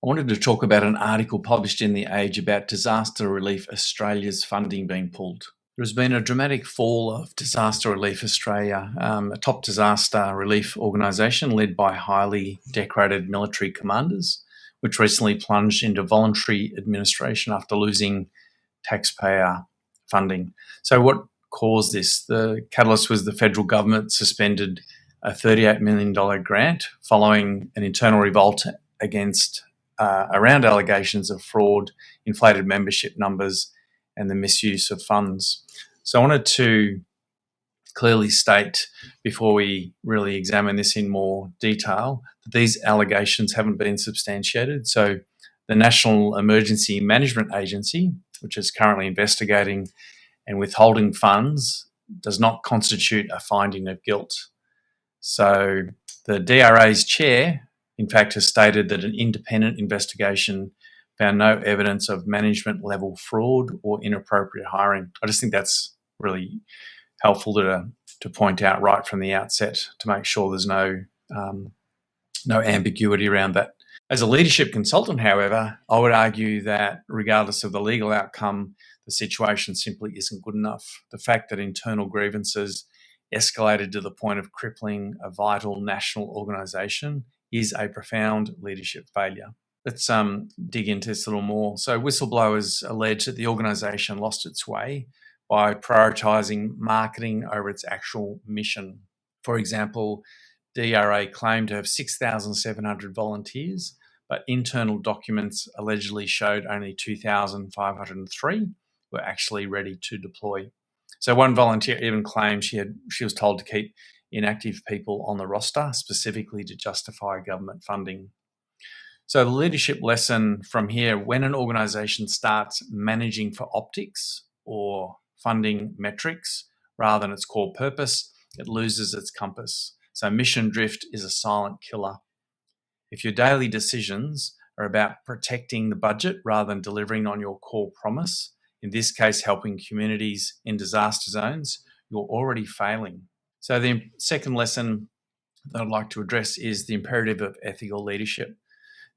I wanted to talk about an article published in The Age about Disaster Relief Australia's funding being pulled. There has been a dramatic fall of Disaster Relief Australia, a top disaster relief organisation led by highly decorated military commanders, which recently plunged into voluntary administration after losing taxpayer funding. So what caused this? The catalyst was the federal government suspended a $38 million grant following an internal revolt against around allegations of fraud, inflated membership numbers, and the misuse of funds. So I wanted to clearly state, before we really examine this in more detail, that these allegations haven't been substantiated. So the National Emergency Management Agency, which is currently investigating and withholding funds, does not constitute a finding of guilt. So the DRA's chair, in fact, has stated that an independent investigation found no evidence of management level fraud or inappropriate hiring. I just think that's really helpful to point out right from the outset to make sure there's no ambiguity around that. As a leadership consultant, however, I would argue that regardless of the legal outcome, the situation simply isn't good enough. The fact that internal grievances escalated to the point of crippling a vital national organisation is a profound leadership failure. Let's dig into this a little more. So whistleblowers allege that the organisation lost its way by prioritising marketing over its actual mission. For example, DRA claimed to have 6,700 volunteers, but internal documents allegedly showed only 2,503 were actually ready to deploy. So one volunteer even claimed she was told to keep inactive people on the roster, specifically to justify government funding. So the leadership lesson from here: when an organisation starts managing for optics or funding metrics rather than its core purpose, it loses its compass. So mission drift is a silent killer. If your daily decisions are about protecting the budget rather than delivering on your core promise, in this case helping communities in disaster zones, you're already failing. So the second lesson that I'd like to address is the imperative of ethical leadership.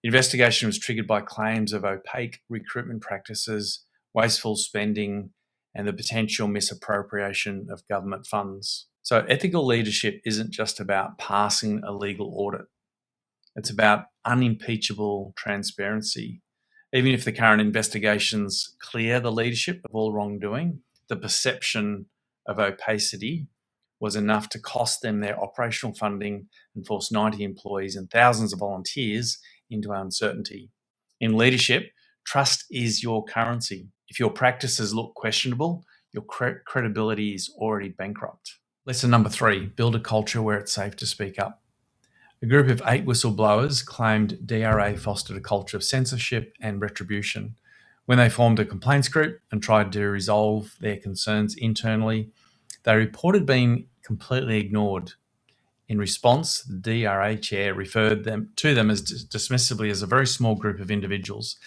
The investigation was triggered by claims of opaque recruitment practices, wasteful spending, and the potential misappropriation of government funds. So ethical leadership isn't just about passing a legal audit. It's about unimpeachable transparency. Even if the current investigations clear the leadership of all wrongdoing, the perception of opacity was enough to cost them their operational funding and force 90 employees and thousands of volunteers into uncertainty. In leadership, trust is your currency. If your practices look questionable, your credibility is already bankrupt. Lesson number 3, build a culture where it's safe to speak up. A group of 8 whistleblowers claimed DRA fostered a culture of censorship and retribution. When they formed a complaints group and tried to resolve their concerns internally, they reported being completely ignored. In response, the DRA chair referred to them as dismissively as a very small group of individuals.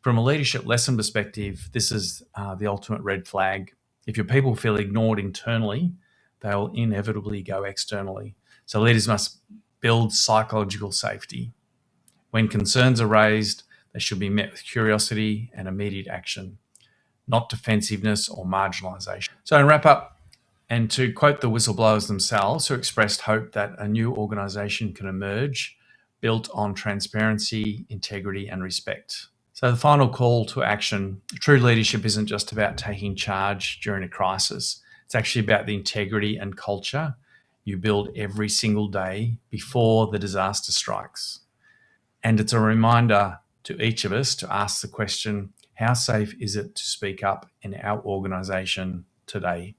From a leadership lesson perspective, this is the ultimate red flag. If your people feel ignored internally, they will inevitably go externally. So leaders must build psychological safety. When concerns are raised, they should be met with curiosity and immediate action, not defensiveness or marginalisation. So in wrap up, and to quote the whistleblowers themselves, who expressed hope that a new organisation can emerge built on transparency, integrity and respect. So the final call to action: true leadership isn't just about taking charge during a crisis. It's actually about the integrity and culture you build every single day before the disaster strikes. And it's a reminder to each of us to ask the question, how safe is it to speak up in our organisation today?